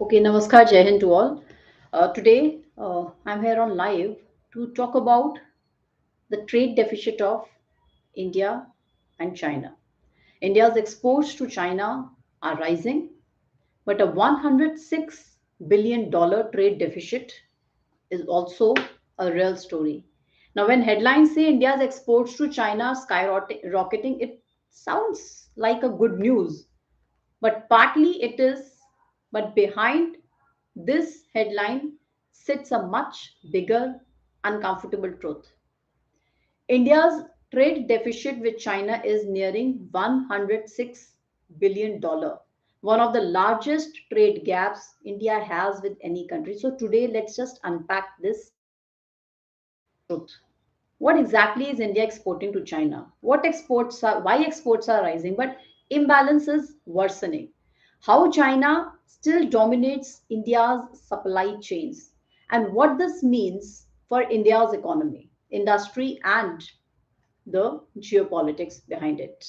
Okay, Namaskar, Jai Hind to all. Today, I'm here on live to talk about the trade deficit of India and China. India's exports to China are rising, but a $106 billion trade deficit is also a real story. Now, when headlines say India's exports to China are skyrocketing, it sounds like a good news, but partly it is, but behind this headline sits a much bigger, uncomfortable truth. India's trade deficit with China is nearing $106 billion, one of the largest trade gaps India has with any country. So, today, let's just unpack this truth. What exactly is India exporting to China? Why exports are rising, but imbalance is worsening. How China still dominates India's supply chains, and what this means for India's economy, industry, and the geopolitics behind it.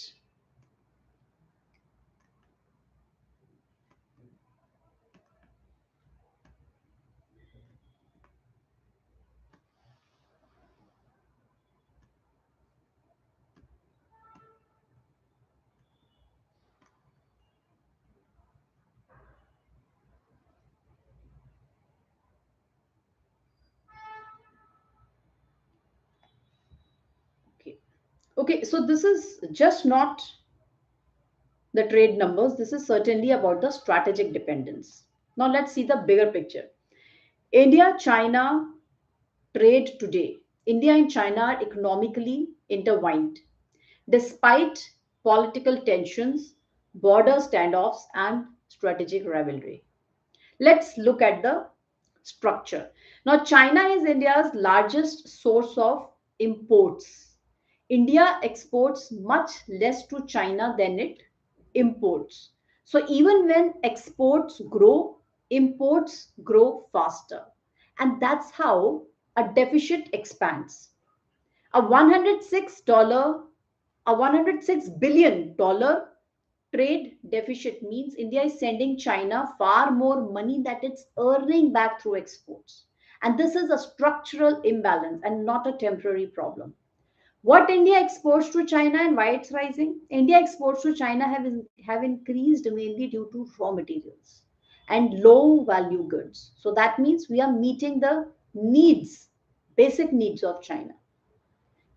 Okay. Okay, so this is just not the trade numbers, this is certainly about the strategic dependence. Now, let's see the bigger picture. India China trade today. India and China are economically intertwined. Despite political tensions, border standoffs, and strategic rivalry. Let's look at the structure. Now, China is India's largest source of imports. India exports much less to China than it imports. So, even when exports grow, imports grow faster. And that's how a deficit expands. A $106 a $106 billion trade deficit means India is sending China far more money that it's earning back through exports. And this is a structural imbalance and not a temporary problem. What India exports to China and why it's rising? India exports to China have increased mainly due to raw materials and low value goods. So that means we are meeting the needs, basic needs of China.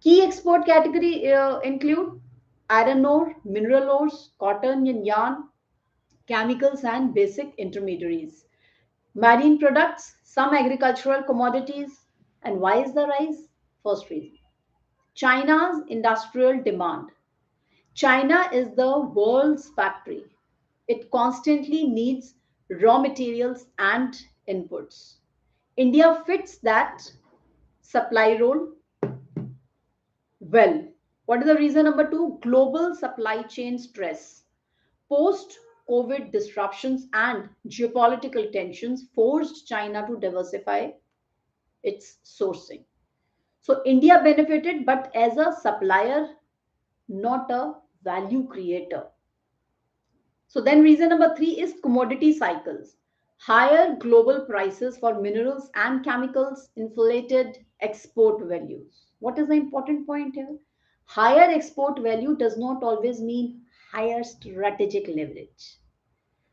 Key export category include iron ore, mineral ores, cotton and yarn, chemicals and basic intermediaries, marine products, some agricultural commodities. And why is the rise? First reason, China's industrial demand. China is the world's factory. It constantly needs raw materials and inputs. India fits that supply role well. What is the reason number two? Global supply chain stress. Post COVID disruptions and geopolitical tensions forced China to diversify its sourcing. So India benefited, but as a supplier, not a value creator. So then reason number three is commodity cycles. Higher global prices for minerals and chemicals inflated export values. What is the important point here? Higher export value does not always mean higher strategic leverage.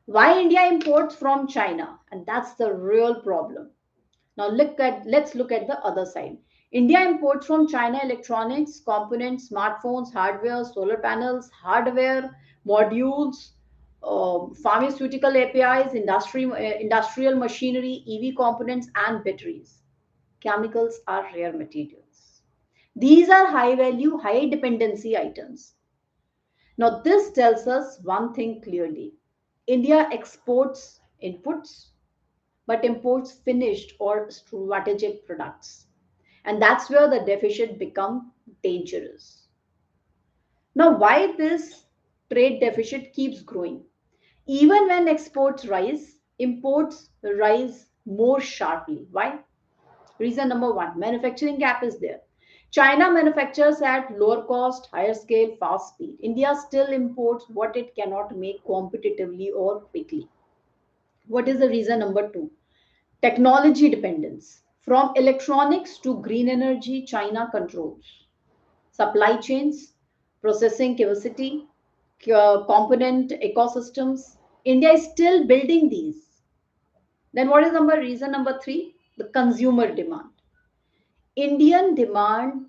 Why India imports from China? And that's the real problem. Now let's look at the other side. India imports from China electronics, components, smartphones, hardware, solar panels, hardware, modules, pharmaceutical APIs, industrial machinery, EV components, and batteries. Chemicals are rare materials. These are high value, high dependency items. Now, this tells us one thing clearly. India exports inputs but imports finished or strategic products. And that's where the deficit become dangerous. Now, why this trade deficit keeps growing? Even when exports rise, imports rise more sharply. Why? Reason number one, manufacturing gap is there. China manufactures at lower cost, higher scale, fast speed. India still imports what it cannot make competitively or quickly. What is the reason number two? Technology dependence. From electronics to green energy, China controls supply chains, processing capacity, component ecosystems. India is still building these. Then what is number reason number three? The consumer demand. Indian demand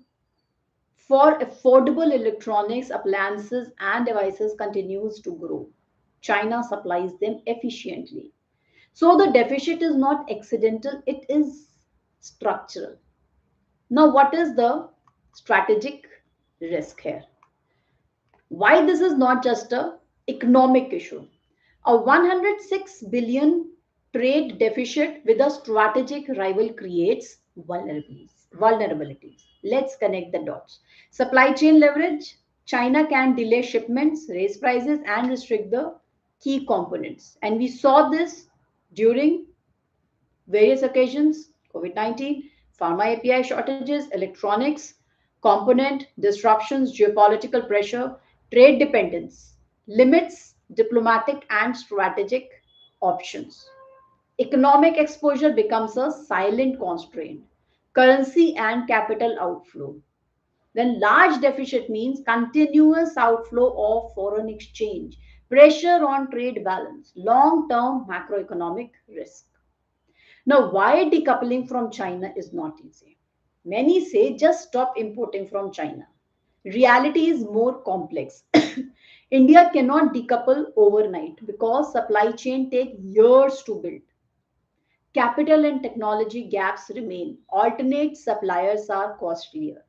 for affordable electronics, appliances, and devices continues to grow. China supplies them efficiently. So the deficit is not accidental, it is structural. Now, what is the strategic risk here? Why this is not just a economic issue? A 106 billion trade deficit with a strategic rival creates vulnerabilities. Let's connect the dots. Supply chain leverage. China can delay shipments, raise prices, and restrict the key components. And we saw this during various occasions: COVID 19, pharma API shortages, electronics, component disruptions, geopolitical pressure, trade dependence, limits diplomatic and strategic options. Economic exposure becomes a silent constraint, currency and capital outflow. Then large deficit means continuous outflow of foreign exchange, pressure on trade balance, long term macroeconomic risk. Now, why decoupling from China is not easy? Many say just stop importing from China. Reality is more complex. India cannot decouple overnight because supply chain take years to build. Capital and technology gaps remain. Alternate suppliers are costlier.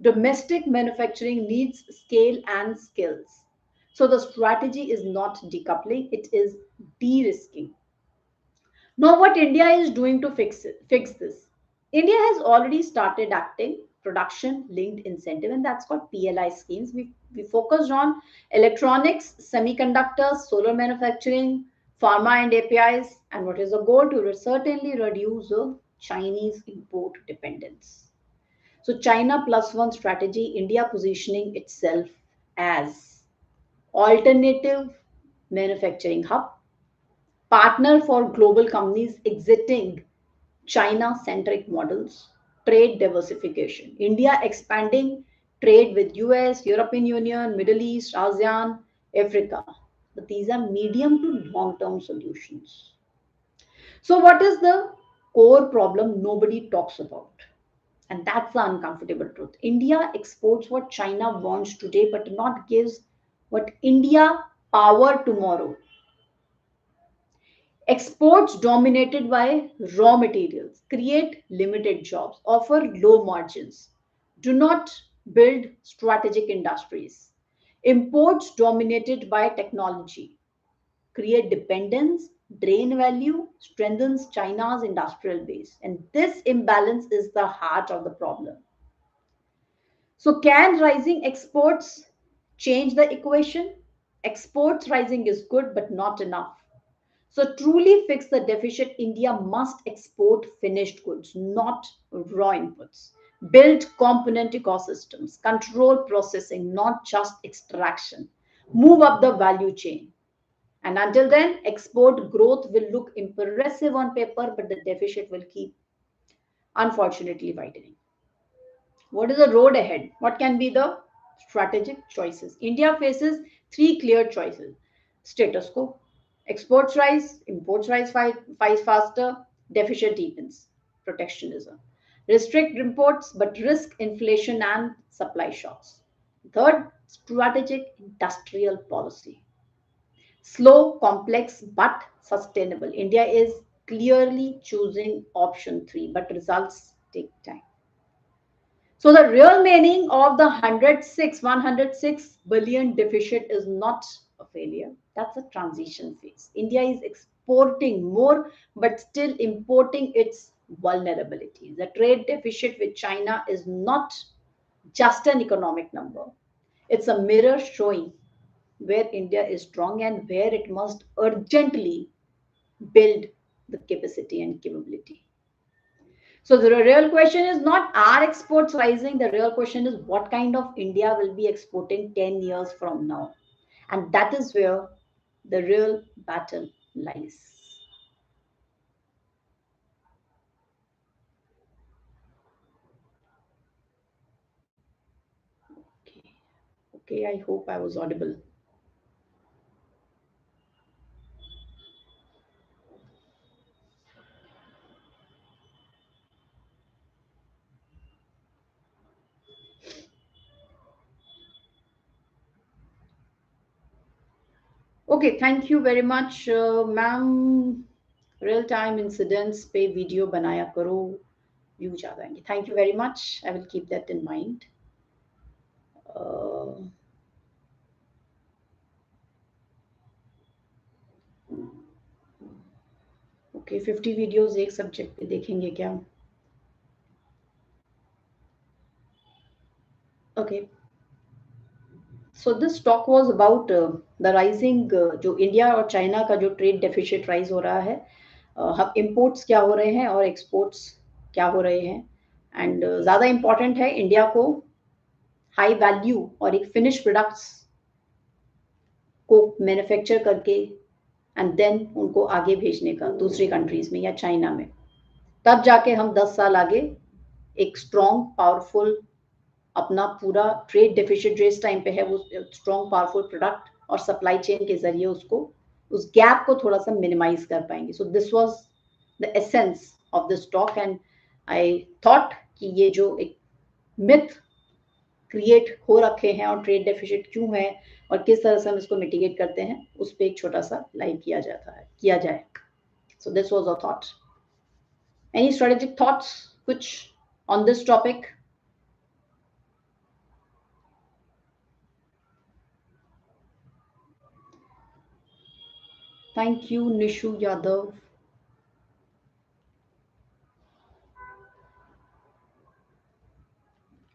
Domestic manufacturing needs scale and skills. So the strategy is not decoupling, it is de-risking. Now, what India is doing to fix this? India has already started acting production linked incentive, and that's called PLI schemes. We focused on electronics, semiconductors, solar manufacturing, pharma and APIs, and what is the goal? To certainly reduce the Chinese import dependence. So, China plus one strategy, India positioning itself as alternative manufacturing hub, partner for global companies exiting China centric models, trade diversification. India expanding trade with US, European Union, Middle East, ASEAN, Africa. But these are medium to long term solutions. So, what is the core problem nobody talks about? And that's the uncomfortable truth. India exports what China wants today, but not gives what India power tomorrow. Exports dominated by raw materials create limited jobs, offer low margins, do not build strategic industries. Imports dominated by technology create dependence, drain value, strengthens China's industrial base. And this imbalance is the heart of the problem. So, can rising exports change the equation? Exports rising is good, but not enough. So, truly fix the deficit, India must export finished goods, not raw inputs. Build component ecosystems, control processing, not just extraction. Move up the value chain. And until then, export growth will look impressive on paper, but the deficit will keep, unfortunately, widening. What is the road ahead? What can be the strategic choices? India faces three clear choices: status quo, exports rise, imports rise faster, deficit deepens, protectionism. Restrict imports but risk inflation and supply shocks. Third, strategic industrial policy. Slow, complex, but sustainable. India is clearly choosing option three, but results take time. So the real meaning of the 106 billion deficit is not a failure. That's a transition phase. India is exporting more, but still importing its vulnerabilities. The trade deficit with China is not just an economic number. It's a mirror showing where India is strong and where it must urgently build the capacity and capability. So the real question is not are exports rising? The real question is what kind of India will be exporting 10 years from now? And that is where the real battle lies. Okay, I hope I was audible. Okay, thank you very much, ma'am. Real time incidents पे video बनाया करो, views आ जाएंगे. Thank you very much. I will keep that in mind. Okay, 50 videos एक subject पे देखेंगे क्या? Okay, so this talk was about the rising, जो India और चाइना का जो ट्रेड डेफिसिट राइज हो रहा है. हम इम्पोर्ट्स क्या हो रहे हैं और एक्सपोर्ट्स क्या हो रहे हैं. एंड ज़्यादा इम्पॉर्टेंट है इंडिया को हाई वैल्यू और एक फिनिश प्रोडक्ट्स को मैन्युफैक्चर करके एंड देन उनको आगे भेजने का दूसरी कंट्रीज में या चाइना में. तब जाके हम 10 साल आगे एक स्ट्रॉन्ग पावरफुल अपना पूरा ट्रेड डेफिसिट जो इस टाइम पे है वो स्ट्रॉन्ग पावरफुल प्रोडक्ट और सप्लाई चेन के जरिए उसको उस गैप को थोड़ा सा मिनिमाइज कर पाएंगे. सो this was the essence of this talk. And I thought कि ये जो एक मिथ क्रिएट हो रखे हैं और ट्रेड डेफिसिट क्यों है और किस तरह से हम इसको मिटिगेट करते हैं उस पर एक छोटा सा लाइव किया जाए. So this was a thought. Any strategic thoughts कुछ on this topic? Thank you Nishu Yadav.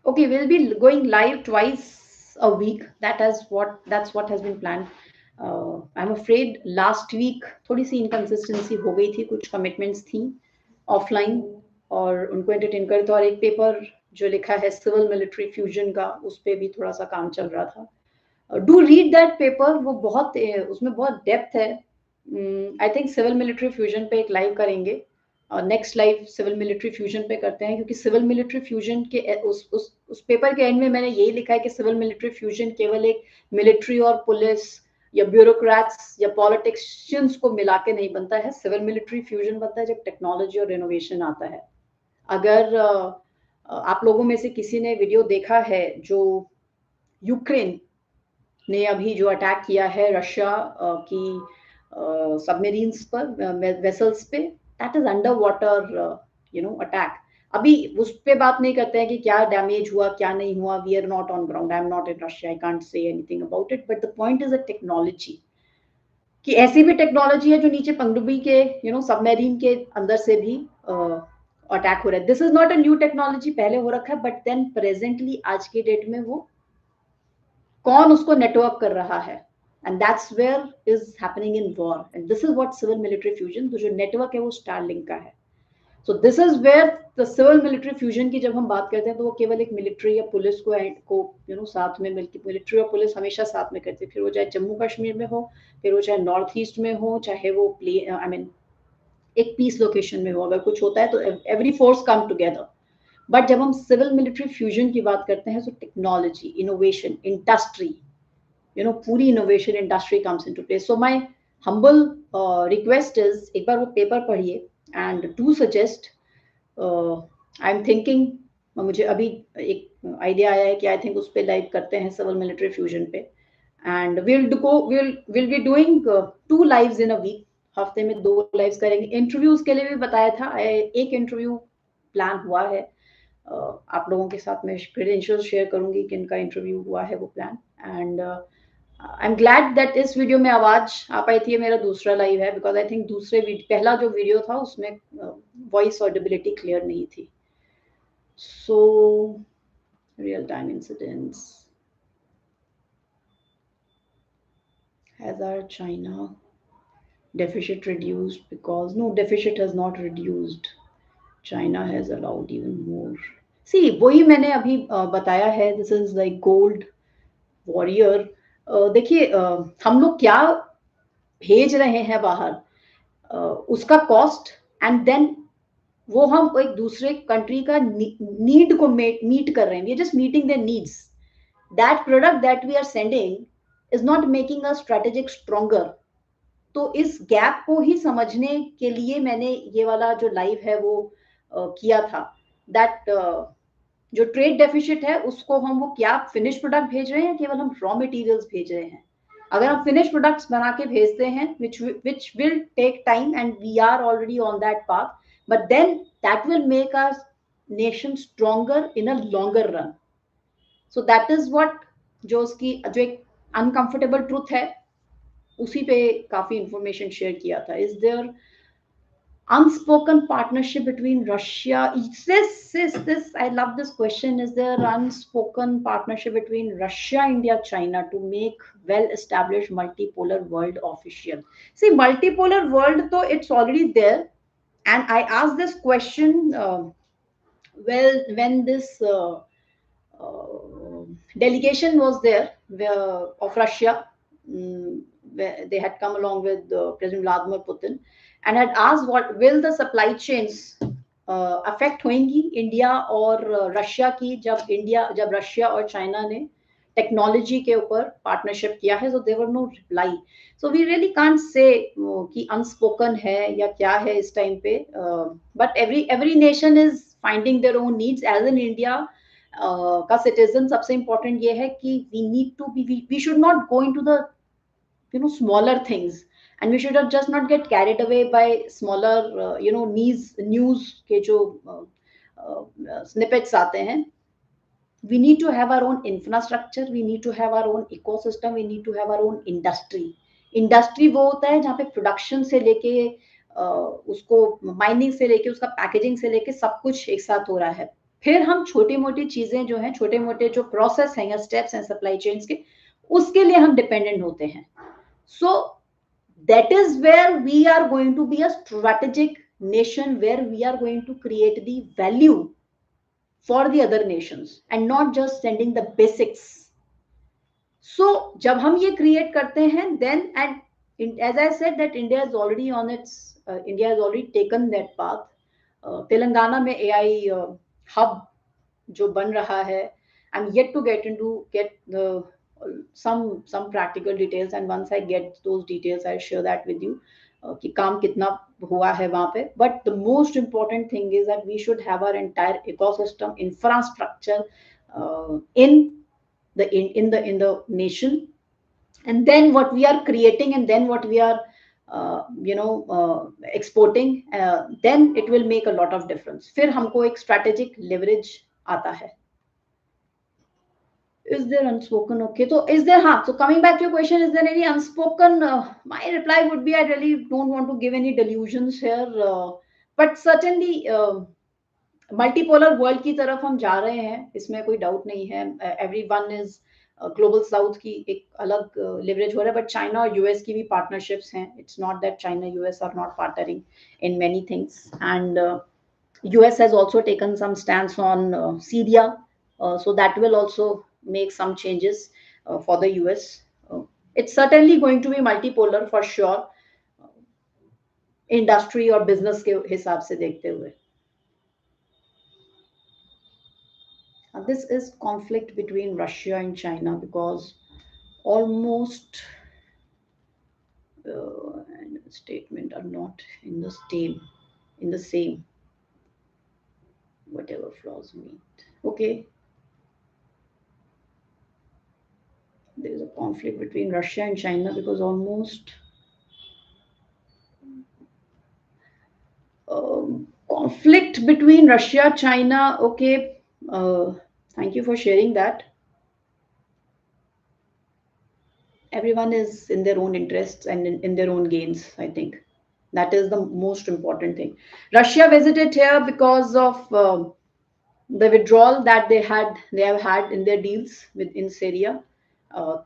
Okay, we'll be going live twice a week. That's what has been planned. I'm afraid last week थोड़ी सी inconsistency हो गई थी, कुछ commitments थी offline और उनको entertain करे तो. और एक पेपर जो लिखा है सिविल मिलिट्री फ्यूजन का उस पे भी थोड़ा सा काम चल रहा था. Do read that paper. वो बहुत उसमें बहुत डेप्थ है. I think civil military fusion पे एक लाइव करेंगे. Next live civil military fusion पे करते हैं क्योंकि सिविल मिलिट्री फ्यूजन के उस पेपर के एंड में मैंने यही लिखा है कि सिविल मिलिट्री फ्यूजन केवल एक मिलिट्री और पुलिस या ब्यूरोक्रेट्स या पॉलिटिशियंस को मिला के नहीं बनता है. सिविल मिलिट्री फ्यूजन बनता है जब टेक्नोलॉजी और इनोवेशन आता है. अगर आप लोगों में से किसी ने वीडियो देखा है जो यूक्रेन ने अभी जो अटैक किया है रशिया की सबमरीन्स पर, वेसल्स पे, that is under water attack. अभी उस पे बात नहीं करते हैं कि क्या डैमेज हुआ क्या नहीं हुआ. We are not on ground. I am not in Russia. I can't say anything about it. But the point is a technology कि ऐसी भी टेक्नोलॉजी है जो नीचे पनडुब्बी के सबमरीन के अंदर से भी अटैक हो रहा है. This is not a new technology. पहले हो रखा है बट देन प्रेजेंटली आज के डेट में वो कौन उसको नेटवर्क कर रहा है. And that's where is happening in war. And this is what civil military fusion, तो जो नेटवर्क है वो स्टारलिंक का है. So this is where the civil military fusion की जब हम बात करते हैं तो वो केवल एक मिलिट्री या पुलिस को साथ में मिलकर, मिलिट्री और पुलिस हमेशा साथ में करते हैं. फिर वो चाहे जम्मू कश्मीर में हो, फिर वो चाहे नॉर्थ ईस्ट में हो, चाहे वो आई मीन एक पीस लोकेशन में हो. अगर कुछ होता है तो every force come together. But जब हम सिविल मिलिट्री फ्यूजन की बात करते हैं तो टेक्नोलॉजी, इनोवेशन, इंडस्ट्री, पूरी innovation industry comes into place. So my humble request is एक बार वो पेपर पढ़िए and do suggest. I am thinking, मुझे अभी एक आइडिया आया है कि आई थिंक उस पर लाइव करते हैं सिविल मिलिट्री फ्यूजन पे. And will be doing 2 lives in a week. हफ्ते में 2 लाइव्स करेंगे. इंटरव्यूज के लिए भी बताया था. एक इंटरव्यू प्लान हुआ है. आप लोगों के साथ मैं क्रेडेंशियल्स शेयर करूंगी कि इनका इंटरव्यू हुआ है वो plan. And I am glad that इस वीडियो में आवाज आ पाई थी. ये मेरा दूसरा लाइव है बिकॉज आई थिंक पहला जो वीडियो था उसमें वॉइस ऑडिबिलिटी क्लियर नहीं थी. So real time incidents. Has our China deficit reduced? Because no, deficit has not reduced. China has allowed even more. See, वही मैंने अभी बताया है. This is like gold warrior. देखिए, हम लोग क्या भेज रहे हैं बाहर, उसका कॉस्ट एंड देन वो हम एक दूसरे कंट्री का नीड को मीट कर रहे हैं. We are just meeting their needs. that product that we are sending is not making us strategic stronger. तो इस गैप को ही समझने के लिए मैंने ये वाला जो लाइव है वो किया था, दैट जो ट्रेड डेफिसिट है उसको हम वो क्या फिनिश प्रोडक्ट भेज रहे हैं, केवल हम रॉ मटेरियल्स भेज रहे हैं. अगर हम फिनिश प्रोडक्ट्स बना के भेजते हैं which will take time and we are already on that path, but then that will make our nation stronger in a longer run. So that is what जो उसकी जो एक अनकंफर्टेबल ट्रूथ है उसी पे काफी इंफॉर्मेशन शेयर किया था. Is there unspoken partnership between Russia? This I love this question. Is there unspoken partnership between Russia, India, China to make well-established multipolar world official? See, multipolar world, though it's already there, and I asked this question. Well, when this delegation was there of Russia, where they had come along with President Vladimir Putin, and had asked what will the supply chains affect होंगी India और Russia की, जब Russia और China ने technology के ऊपर partnership किया है. So there were no reply. So we really can't say कि अनस्पोकन है या क्या है इस टाइम पे, but every nation is finding their own needs. As an India का सिटीजन सबसे इंपॉर्टेंट ये है कि we need to be, we should not go into the smaller things, and we should have just not get carried away by smaller news के जो snippets आते हैं. We need to have our own infrastructure, we need to have our own ecosystem, we need to have our own industry. Industry वो होता है जहाँ पे production से लेके उसको माइनिंग से लेके उसका पैकेजिंग से लेके सब कुछ एक साथ हो रहा है. फिर हम छोटी मोटी चीजें जो हैं, छोटे मोटे जो प्रोसेस हैं या स्टेप्स हैं सप्लाई चेन्स के, उसके लिए हम डिपेंडेंट होते हैं. So that is where we are going to be a strategic nation, where we are going to create the value for the other nations and not just sending the basics. So जब हम ये create करते हैं, then, and as I said that India is already on its India has already taken that path. Telangana में AI hub जो बन रहा है, I'm yet to get the some practical details, and once I get those details I'll share that with you कि काम कितना हुआ है वहां पे. But the most important thing is that we should have our entire ecosystem infrastructure in the nation, and then what we are creating and then what we are exporting, then it will make a lot of difference. फिर हमको एक strategic leverage आता है. Is there unspoken? Okay, so is there, so coming back to your question, is there any unspoken? My reply would be I really don't want to give any delusions here, but certainly multipolar world की तरफ हम जा रहे हैं, इसमें कोई doubt नहीं है. Everyone is ग्लोबल साउथ की एक अलग लेवरेज हो रहा है, बट चाइना और यूएस की भी पार्टनरशिप्स हैं. It's not that China US are not partnering in many things, and US has also taken some stance on Syria, so that will also make some changes for the US. It's certainly going to be multipolar for sure, industry और business के हिसाब से देखते हुए. This is conflict between Russia and China because almost statement are not in the same whatever flaws meet. Okay, there is a conflict between Russia and China because almost conflict between Russia, China. Okay, thank you for sharing that. Everyone is in their own interests and in their own gains. I think that is the most important thing. Russia visited here because of the withdrawal that they have had in their deals in Syria.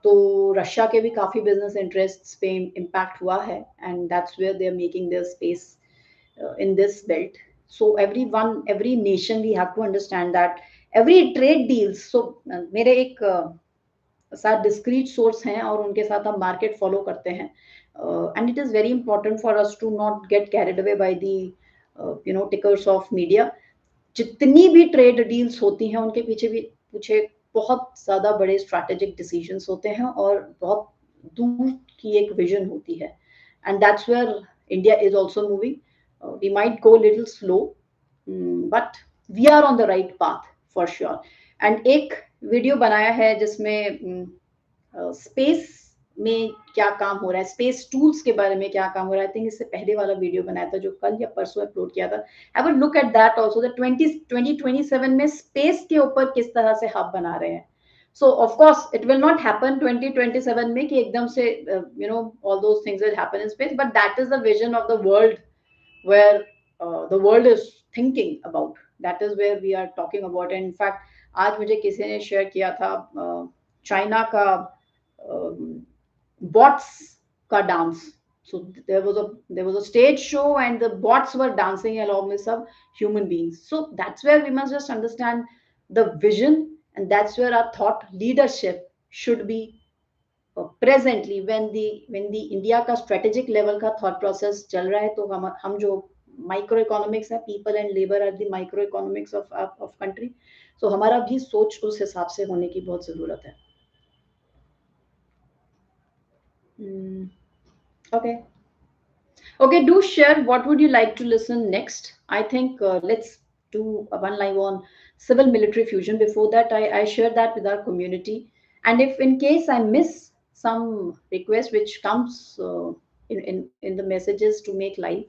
तो Russia के भी काफी business interests पे impact हुआ है, and that's where they are making their space in this belt. So every nation we have to understand that every trade deals. So मेरे एक साथ डिस्क्रीट सोर्स हैं और उनके साथ हम मार्केट फॉलो करते हैं, and it is very important for us to not get carried away by the tickers of media. जितनी भी ट्रेड डील्स होती हैं उनके पीछे भी बहुत ज़्यादा बड़े स्ट्रैटेजिक डिसीजंस होते हैं और बहुत दूर की एक विजन होती है, and that's where India is also moving. We might go little slow, but we are on the right path for sure. And एक वीडियो बनाया है जिसमें स्पेस में क्या काम हो रहा है, स्पेस टूल्स के बारे में क्या काम हो रहा है. आई थिंक इससे पहले वाला वीडियो बनाया था जो कल या परसों अपलोड किया था. I would look at that also, the 2027 में स्पेस के ऊपर किस तरह से हब बना रहे हैं. सो of course it will not happen 2027 में कि एकदम से all those things will happen in space, but that is the vision of the world where the world is thinking about. That is where we are talking about. And in fact, आज मुझे किसी ने share किया था China का bots का dance. So there was a stage show and the bots were dancing along with some human beings. So that's where we must just understand the vision, and that's where our thought leadership should be presently. When the India का strategic level का thought process चल रहा है, तो हम जो microeconomics है, people and labour are the microeconomics of country. सो हमारा भी सोच उस हिसाब से होने की बहुत जरूरत है. Okay. Okay, do share what would you like to listen next. I think let's do a one live on civil military fusion. Before that, I share that with our community. And if in case I miss some request which comes in the messages to make live,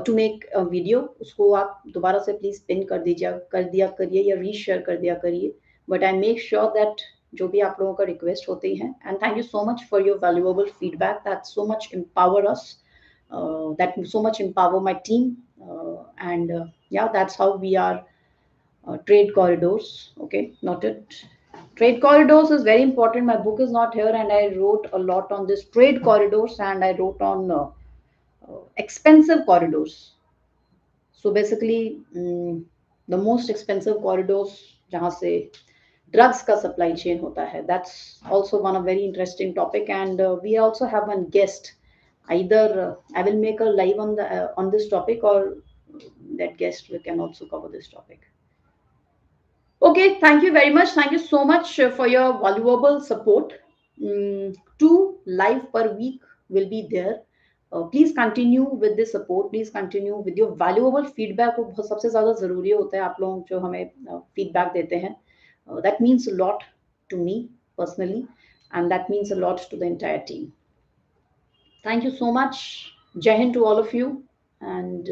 to make a video, उसको आप दोबारा से please pin कर दिया करिए या reshare कर दिया करिए. But I make sure that जो भी आप लोगों का रिक्वेस्ट होते हैं, and thank you so much for your valuable feedback, that so much empower us, that so much empower my team, and yeah, that's how we are. Trade corridors, okay, noted. Trade corridors is very important. My book is not here, and I wrote a lot on this trade corridors, and I wrote on expensive corridors. So basically, the most expensive corridors जहाँ से drugs का supply chain होता है. That's also one of very interesting topic, and we also have one guest. Either I will make a live on this topic, or that guest we can also cover this topic. Okay, thank you very much. Thank you so much for your valuable support. 2 live per week will be there. Please continue with this support. Please continue with your valuable feedback. वो बहुत सबसे ज़्यादा ज़रूरी होता है, आप लोग जो हमें feedback देते हैं. That means a lot to me personally, and that means a lot to the entire team. Thank you so much. Jai Hind to all of you, and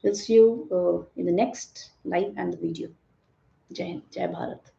we'll see you in the next live and the video. Jai Hind, Jai Bharat.